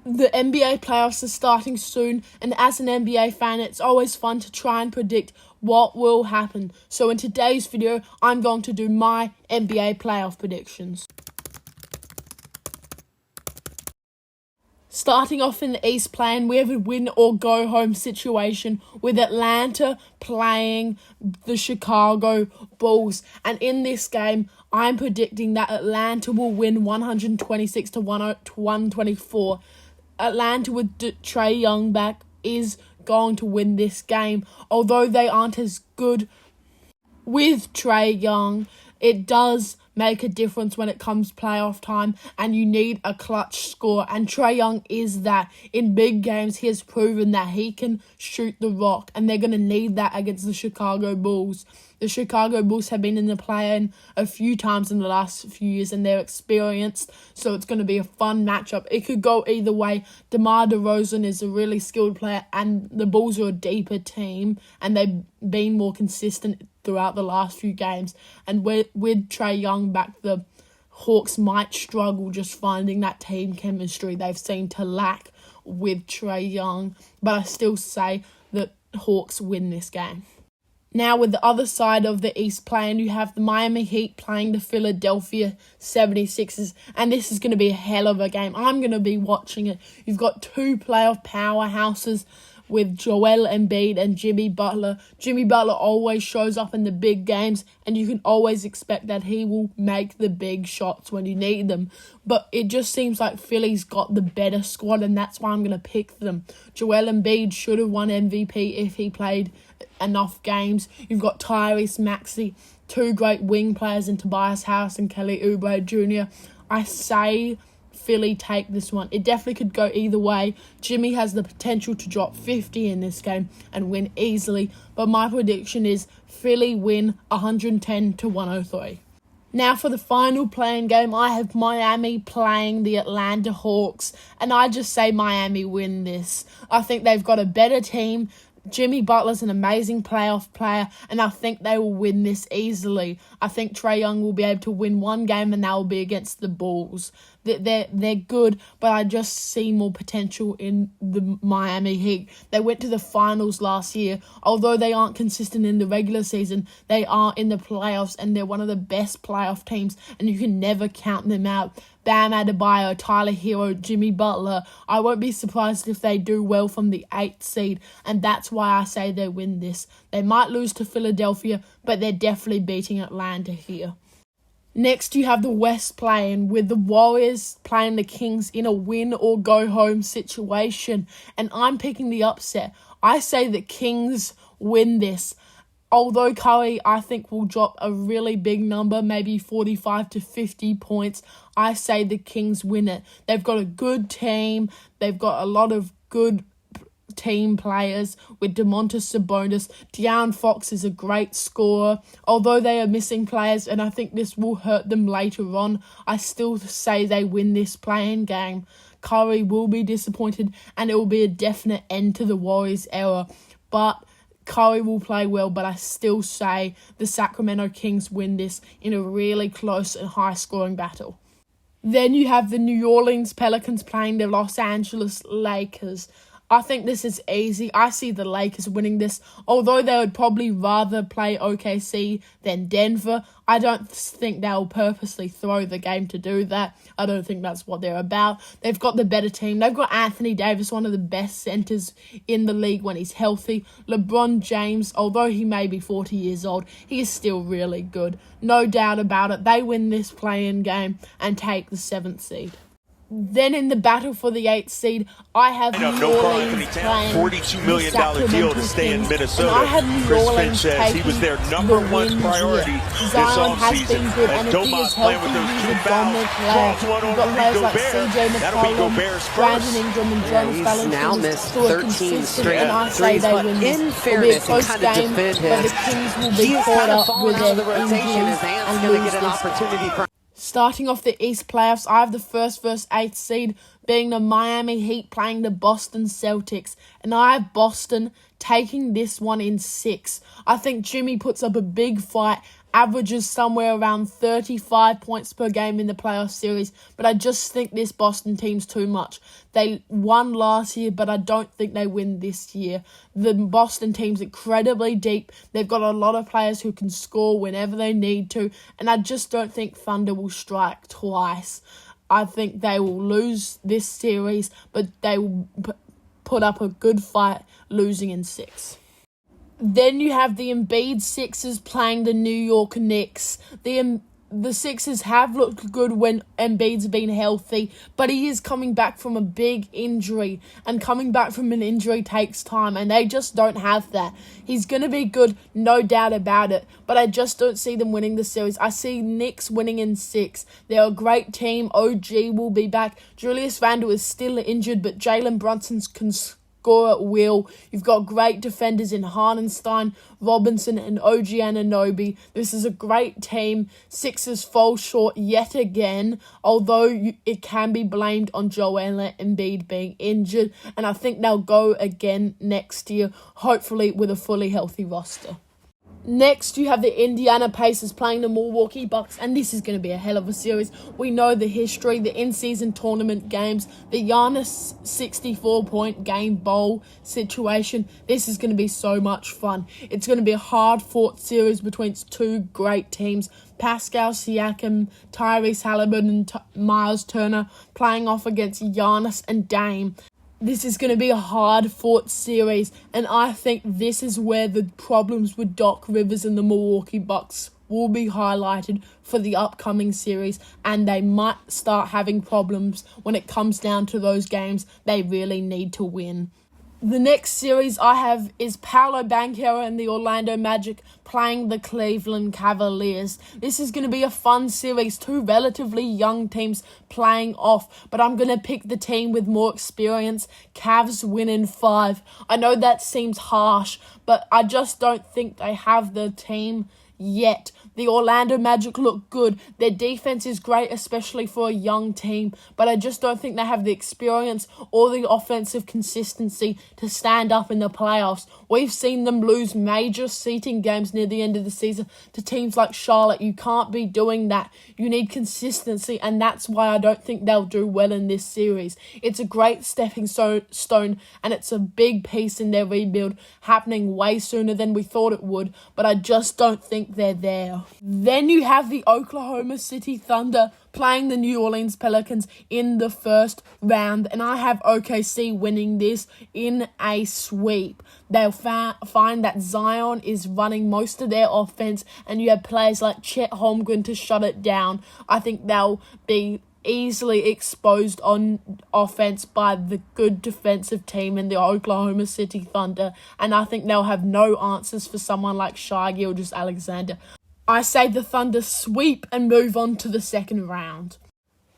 The NBA playoffs are starting soon, and as an NBA fan, it's always fun to try and predict what will happen. So in today's video, I'm going to do my NBA playoff predictions. Starting off in the East playing, we have a win-or-go-home situation with Atlanta playing the Chicago Bulls. And in this game, I'm predicting that Atlanta will win 126 to 124. Atlanta with Trae Young back is going to win this game. Although they aren't as good with Trae Young, it does make a difference when it comes playoff time and you need a clutch score. And Trae Young is that. In big games, he has proven that he can shoot the rock, and they're going to need that against the Chicago Bulls. The Chicago Bulls have been in the play-in a few times in the last few years, and they're experienced, so it's going to be a fun matchup. It could go either way. DeMar DeRozan is a really skilled player, and the Bulls are a deeper team, and they've been more consistent throughout the last few games. And with Trae Young back, the Hawks might struggle just finding that team chemistry they've seemed to lack with Trae Young, but I still say that Hawks win this game. Now, with the other side of the East playing, you have the Miami Heat playing the Philadelphia 76ers, and this is going to be a hell of a game. I'm going to be watching it. You've got two playoff powerhouses with Joel Embiid and Jimmy Butler. Jimmy Butler always shows up in the big games, and you can always expect that he will make the big shots when you need them. But it just seems like Philly's got the better squad, and that's why I'm going to pick them. Joel Embiid should have won MVP if he played enough games. You've got Tyrese Maxey, two great wing players in Tobias Harris and Kelly Oubre Jr. I say Philly take this one. It definitely could go either way. Jimmy has the potential to drop 50 in this game and win easily, but my prediction is Philly win 110 to 103. Now for the final playing game, I have Miami playing the Atlanta Hawks, and I just say Miami win this. I think they've got a better team. Jimmy Butler's an amazing playoff player, and I think they will win this easily. I think Trae Young will be able to win one game, and that will be against the Bulls. They're good, but I just see more potential in the Miami Heat. They went to the finals last year. Although they aren't consistent in the regular season, they are in the playoffs, and they're one of the best playoff teams, and you can never count them out. Bam Adebayo, Tyler Hero, Jimmy Butler. I won't be surprised if they do well from the 8th seed, and that's why I say they win this. They might lose to Philadelphia, but they're definitely beating Atlanta here. Next, you have the West playing with the Warriors playing the Kings in a win-or-go-home situation, and I'm picking the upset. I say the Kings win this. Although Curry, I think, will drop a really big number, maybe 45 to 50 points, I say the Kings win it. They've got a good team. They've got a lot of good team players with Domantas Sabonis. De'Aaron Fox is a great scorer. Although they are missing players, and I think this will hurt them later on, I still say they win this play-in game. Curry will be disappointed, and it will be a definite end to the Warriors era. But Curry will play well, but I still say the Sacramento Kings win this in a really close and high-scoring battle. Then you have the New Orleans Pelicans playing the Los Angeles Lakers. I think this is easy. I see the Lakers winning this. Although they would probably rather play OKC than Denver, I don't think they'll purposely throw the game to do that. I don't think that's what they're about. They've got the better team. They've got Anthony Davis, one of the best centers in the league when he's healthy. LeBron James, although he may be 40 years old, he is still really good. No doubt about it. They win this play-in game and take the 7th seed. Then in the battle for the 8th seed, I have New Orleans playing $42 million deal to stay in Minnesota. And I have New Orleans says he was their number one priority this offseason. And if he is healthy, he's a dominant player. You've got players like CJ McCollum, Brandon Ingram, and Jonas Valanciunas now missed 13 straight and I say they win this. It'll be a close game, but the Kings will be caught up with their injuries and lose this. Starting off the East playoffs, I have the first versus 8th seed being the Miami Heat playing the Boston Celtics. And I have Boston taking this one in 6. I think Jimmy puts up a big fight averages somewhere around 35 points per game in the playoff series, but I just think this Boston team's too much. They won last year, but I don't think they win this year. The Boston team's incredibly deep. They've got a lot of players who can score whenever they need to, and I just don't think Thunder will strike twice. I think they will lose this series, but they will put up a good fight, losing in 6. Then you have the Embiid Sixers playing the New York Knicks. The Sixers have looked good when Embiid's been healthy, but he is coming back from a big injury, and coming back from an injury takes time, and they just don't have that. He's going to be good, no doubt about it, but I just don't see them winning the series. I see Knicks winning in 6. They're a great team. OG will be back. Julius Randle is still injured, but Jalen Brunson can score at will. You've got great defenders in Hardenstein, Robinson, and OG Anunoby. This is a great team. Sixers fall short yet again, although it can be blamed on Joel Embiid being injured, and I think they'll go again next year, hopefully with a fully healthy roster. Next, you have the Indiana Pacers playing the Milwaukee Bucks, and this is going to be a hell of a series. We know the history, the in-season tournament games, the Giannis 64-point game bowl situation. This is going to be so much fun. It's going to be a hard-fought series between two great teams. Pascal Siakam, Tyrese Halliburton, and Miles Turner playing off against Giannis and Dame. This is going to be a hard-fought series, and I think this is where the problems with Doc Rivers and the Milwaukee Bucks will be highlighted for the upcoming series, and they might start having problems when it comes down to those games they really need to win. The next series I have is Paolo Banchero and the Orlando Magic playing the Cleveland Cavaliers. This is going to be a fun series, two relatively young teams playing off, but I'm going to pick the team with more experience. Cavs win in 5. I know that seems harsh, but I just don't think they have the team yet. The Orlando Magic look good. Their defense is great, especially for a young team, but I just don't think they have the experience or the offensive consistency to stand up in the playoffs. We've seen them lose major seeding games near the end of the season to teams like Charlotte. You can't be doing that. You need consistency, and that's why I don't think they'll do well in this series. It's a great stepping stone, and it's a big piece in their rebuild, happening way sooner than we thought it would, but I just don't think they're there. Then you have the Oklahoma City Thunder playing the New Orleans Pelicans in the first round, and I have OKC winning this in a sweep. They'll find that Zion is running most of their offense, and you have players like Chet Holmgren to shut it down. I think they'll be easily exposed on offense by the good defensive team in the Oklahoma City Thunder, and I think they'll have no answers for someone like Shai Gilgeous-Alexander. I say the Thunder sweep and move on to the second round.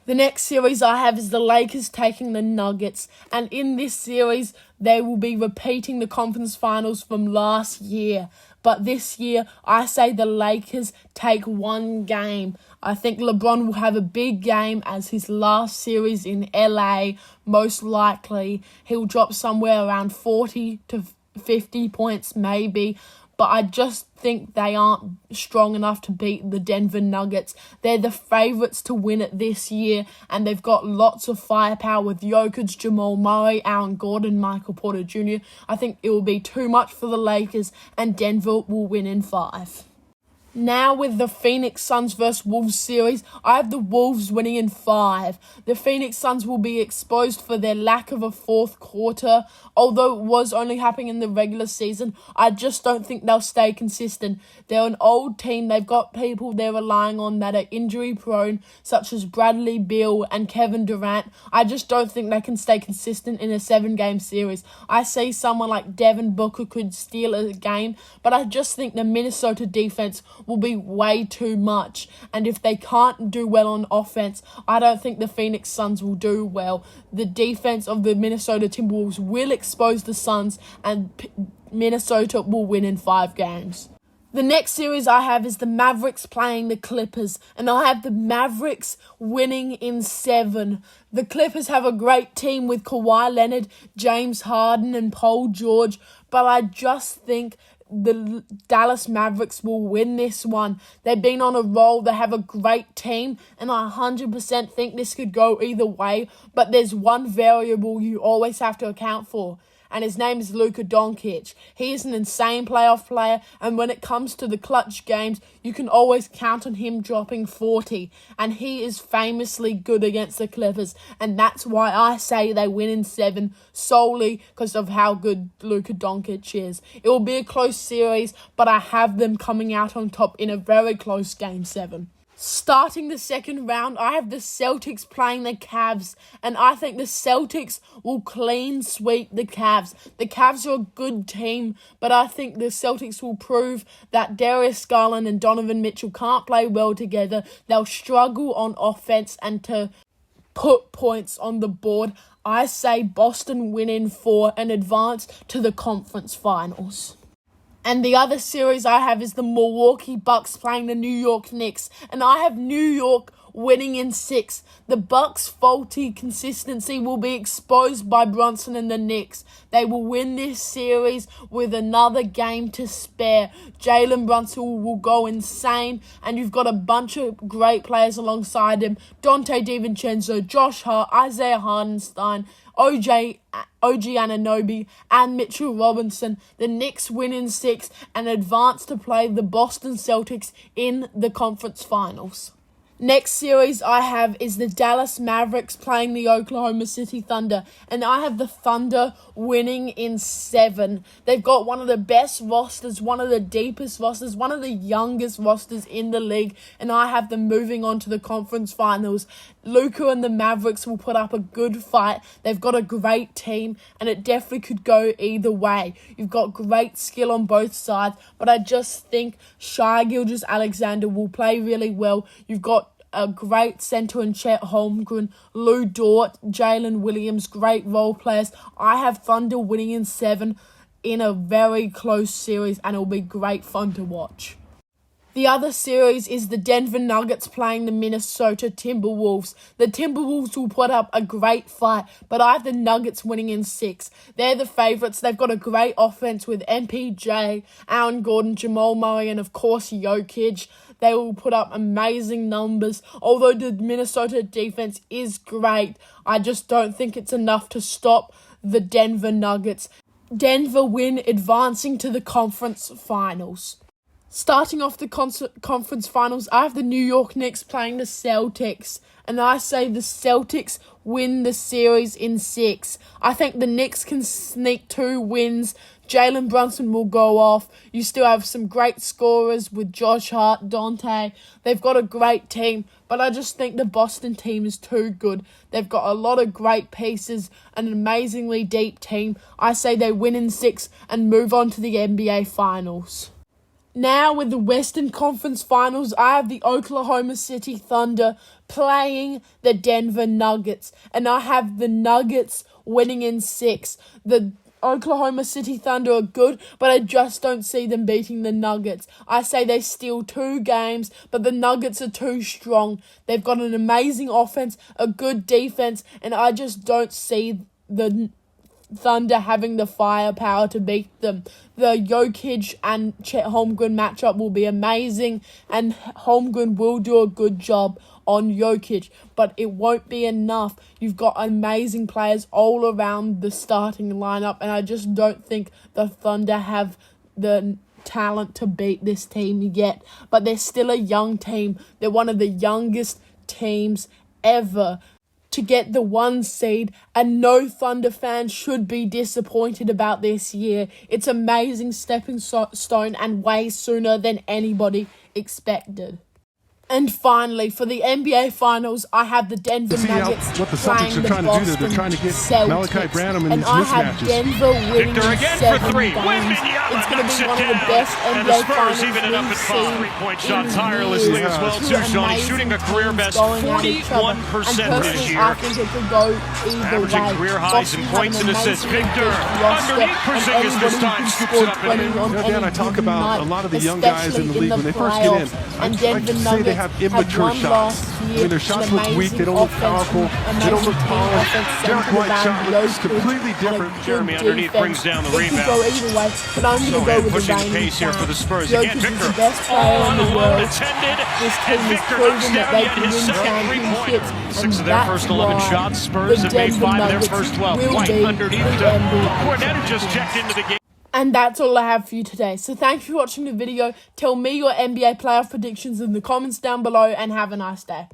The next series I have is the Lakers taking the Nuggets, and in this series they will be repeating the conference finals from last year. But this year, I say the Lakers take one game. I think LeBron will have a big game as his last series in LA. Most likely, he'll drop somewhere around 40 to 50 points maybe. But I just think they aren't strong enough to beat the Denver Nuggets. They're the favourites to win it this year, and they've got lots of firepower with Jokic, Jamal Murray, Aaron Gordon, Michael Porter Jr. I think it will be too much for the Lakers, and Denver will win in 5. Now with the Phoenix Suns vs Wolves series, I have the Wolves winning in 5. The Phoenix Suns will be exposed for their lack of a fourth quarter. Although it was only happening in the regular season, I just don't think they'll stay consistent. They're an old team. They've got people they're relying on that are injury prone, such as Bradley Beal and Kevin Durant. I just don't think they can stay consistent in a 7-game series. I see someone like Devin Booker could steal a game, but I just think the Minnesota defense will be way too much, and if they can't do well on offense, I don't think the Phoenix Suns will do well. The defense of the Minnesota Timberwolves will expose the Suns, and Minnesota will win in 5 games. The next series I have is the Mavericks playing the Clippers, and I have the Mavericks winning in 7. The Clippers have a great team with Kawhi Leonard, James Harden, and Paul George, but I just think the Dallas Mavericks will win this one. They've been on a roll. They have a great team, and I 100% think this could go either way. But there's one variable you always have to account for, and his name is Luka Doncic. He is an insane playoff player, and when it comes to the clutch games, you can always count on him dropping 40, and he is famously good against the Clippers, and that's why I say they win in 7, solely because of how good Luka Doncic is. It will be a close series, but I have them coming out on top in a very close Game 7. Starting the second round, I have the Celtics playing the Cavs, and I think the Celtics will clean sweep the Cavs. The Cavs are a good team, but I think the Celtics will prove that Darius Garland and Donovan Mitchell can't play well together. They'll struggle on offense and to put points on the board. I say Boston win in 4 and advance to the conference finals. And the other series I have is the Milwaukee Bucks playing the New York Knicks. And I have New York winning in 6. The Bucks' faulty consistency will be exposed by Brunson and the Knicks. They will win this series with another game to spare. Jalen Brunson will go insane, and you've got a bunch of great players alongside him. Dante DiVincenzo, Josh Hart, Isaiah Hardenstein, OG Anunoby, and Mitchell Robinson. The Knicks win in 6 and advance to play the Boston Celtics in the conference finals. Next series I have is the Dallas Mavericks playing the Oklahoma City Thunder, and I have the Thunder winning in 7. They've got one of the best rosters, one of the deepest rosters, one of the youngest rosters in the league, and I have them moving on to the conference finals. Luka and the Mavericks will put up a good fight. They've got a great team, and it definitely could go either way. You've got great skill on both sides, but I just think Shai Gilgeous-Alexander will play really well. You've got a great centre in Chet Holmgren, Lou Dort, Jalen Williams, great role players. I have Thunder winning in 7 in a very close series, and it'll be great fun to watch. The other series is the Denver Nuggets playing the Minnesota Timberwolves. The Timberwolves will put up a great fight, but I have the Nuggets winning in 6. They're the favourites. They've got a great offense with MPJ, Aaron Gordon, Jamal Murray, and of course Jokic. They will put up amazing numbers. Although the Minnesota defense is great, I just don't think it's enough to stop the Denver Nuggets. Denver win, advancing to the conference finals. Starting off the conference finals, I have the New York Knicks playing the Celtics, and I say the Celtics win the series in 6. I think the Knicks can sneak 2 wins. Jalen Brunson will go off. You still have some great scorers with Josh Hart, Dante. They've got a great team, but I just think the Boston team is too good. They've got a lot of great pieces, an amazingly deep team. I say they win in 6 and move on to the NBA Finals. Now with the Western Conference Finals, I have the Oklahoma City Thunder playing the Denver Nuggets, and I have the Nuggets winning in 6. The Oklahoma City Thunder are good, but I just don't see them beating the Nuggets. I say they steal 2 games, but the Nuggets are too strong. They've got an amazing offense, a good defense, and I just don't see the Thunder having the firepower to beat them. The Jokic and Chet Holmgren matchup will be amazing, and Holmgren will do a good job on Jokic, but it won't be enough. You've got amazing players all around the starting lineup, and I just don't think the Thunder have the talent to beat this team yet. But they're still a young team. They're one of the youngest teams ever to get the 1 seed, and no Thunder fan should be disappointed about this year. It's amazing stepping stone and way sooner than anybody expected. And finally, for the NBA Finals, I have the Denver Nuggets what the Celtics are trying to do. They're trying to get Malachi Branham in these I have mismatches. Denver winning Victor in again 7 for 3. games. It's going to be one of the best And the NBA Spurs Finals even it up we've at seen 3-point shot in tirelessly years. as well, Two too, Shawnee. amazing Shooting a career teams best going at each other. 41% And this personally, year. I think it could go either Averaging way. career highs in Boston points have and an assists. amazing Victor roster, underneath and Porzingis this anybody time who can scoops it score up and 20 in. on Again, any I talk given about night, a lot of the young guys in the especially league when they first get in. playoffs. And I Denver just say they have immature won shots. last I year. mean, their shots An look weak. They don't look amazing powerful. offense, They don't look amazing team polished. offense Derek centered White's around shot those looks completely two, and a different. good Jeremy underneath defense. brings down the It could rebound. go either way, but I'm going to So, go and with the pushing the reigning pace here for the Spurs. champ. Again, Jokic is Victor. the best player in the world. Unattended. This team And has Victor proven knocks that down they yet can his win second championships, three-pointer. and 6 of their that's first 11 why shots. Spurs the have made Denver 5 of their Nuggets first 12. will White be underneath the to NBA Cornette, who just champions. checked into the game. And that's all I have for you today. So thank you for watching the video. Tell me your NBA playoff predictions in the comments down below, and have a nice day.